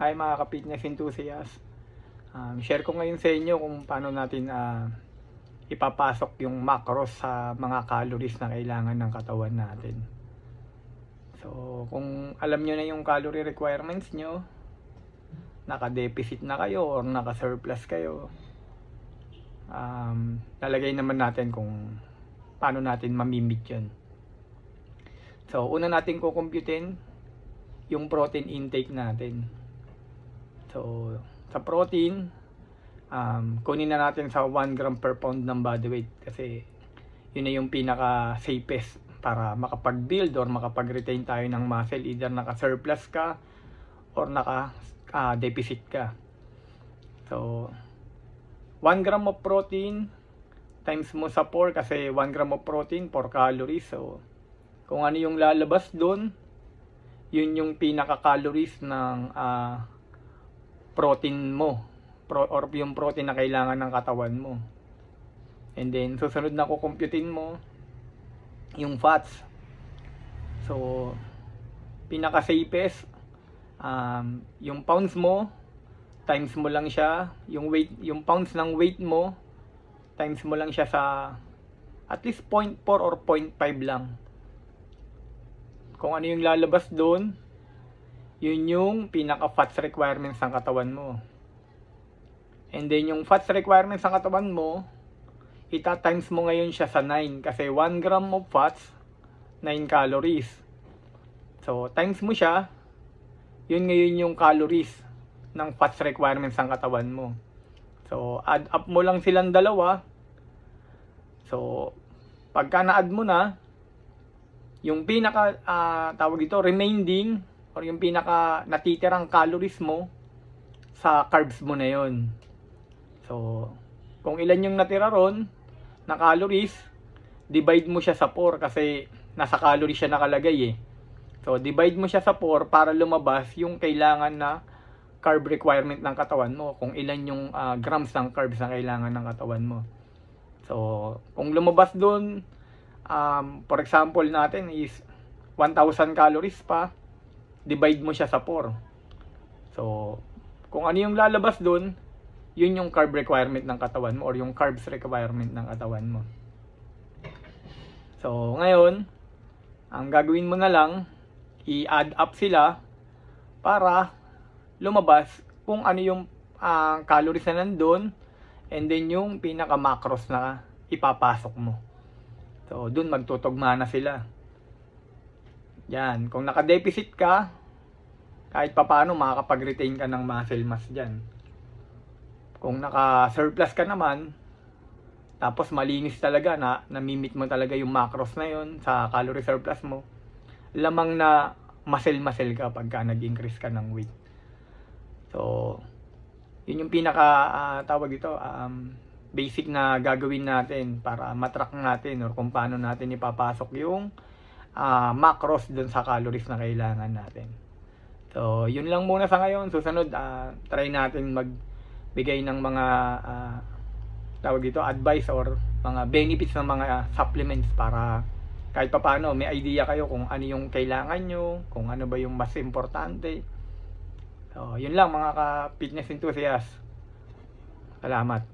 Hi mga ka-fitness enthusiast. Share ko ngayon sa inyo kung paano natin ipapasok yung macros sa mga calories na kailangan ng katawan natin. So, kung alam nyo na yung calorie requirements nyo, naka-deficit na kayo or naka-surplus kayo, lalagay naman natin kung paano natin mamimit yun. So, una natin kukumputin yung protein intake natin. So, sa protein, kunin na natin sa 1 gram per pound ng body weight kasi yun na yung pinaka safest para makapag-build or makapag-retain tayo ng muscle, either naka-surplus ka or naka-deficit ka. So, 1 gram of protein times mo sa 4 kasi 1 gram of protein 4 calories. So, kung ano yung lalabas doon, yun yung pinaka-calories ng protein mo or yung protein na kailangan ng katawan mo. And then susunod na kukumputin mo yung fats. So pinaka safest, yung pounds mo times mo lang siya, yung pounds ng weight mo times mo lang siya sa at least 0.4 or 0.5 lang. Kung ano yung lalabas doon, yun yung pinaka fats requirements ng katawan mo. And then yung fats requirements ng katawan mo, ita-times mo ngayon siya sa 9 kasi 1 gram of fats, 9 calories. So times mo siya, yun ngayon yung calories ng fats requirements ng katawan mo. So add up mo lang silang dalawa. So pagka na-add mo na, yung pinaka tawag ito remaining or yung pinaka natitirang calories mo sa carbs mo na yon. So kung ilan yung natira ron na calories, divide mo siya sa 4 kasi nasa calories siya nakalagay eh. So divide mo siya sa 4 para lumabas yung kailangan na carb requirement ng katawan mo, kung ilan yung grams ng carbs na kailangan ng katawan mo. So kung lumabas doon, for example natin is 1,000 calories pa, divide mo siya sa 4. So kung ano yung lalabas doon, yun yung carb requirement ng katawan mo or yung carbs requirement ng katawan mo. So ngayon, ang gagawin mo na lang, i-add up sila para lumabas kung ano yung calories na nandun and then yung pinaka macros na ipapasok mo. So dun magtutugma na sila. Yan, kung naka-deficit ka, kahit papaano makakapag-retain ka ng muscle mass dyan. Kung naka-surplus ka naman, tapos malinis talaga na namimit mo talaga yung macros na yon sa calorie surplus mo, lamang na muscle ka pagka nag-increase ka ng weight. So yun yung pinaka tawag ito, basic na gagawin natin para matrack natin or kung paano natin ipapasok yung macros dun sa calories na kailangan natin. So yun lang muna sa ngayon. Susunod try natin magbigay ng mga tawag ito, advice or mga benefits ng mga supplements para kahit papaano may idea kayo kung ano yung kailangan nyo, kung ano ba yung mas importante. So yun lang mga ka-fitness enthusiast. Salamat.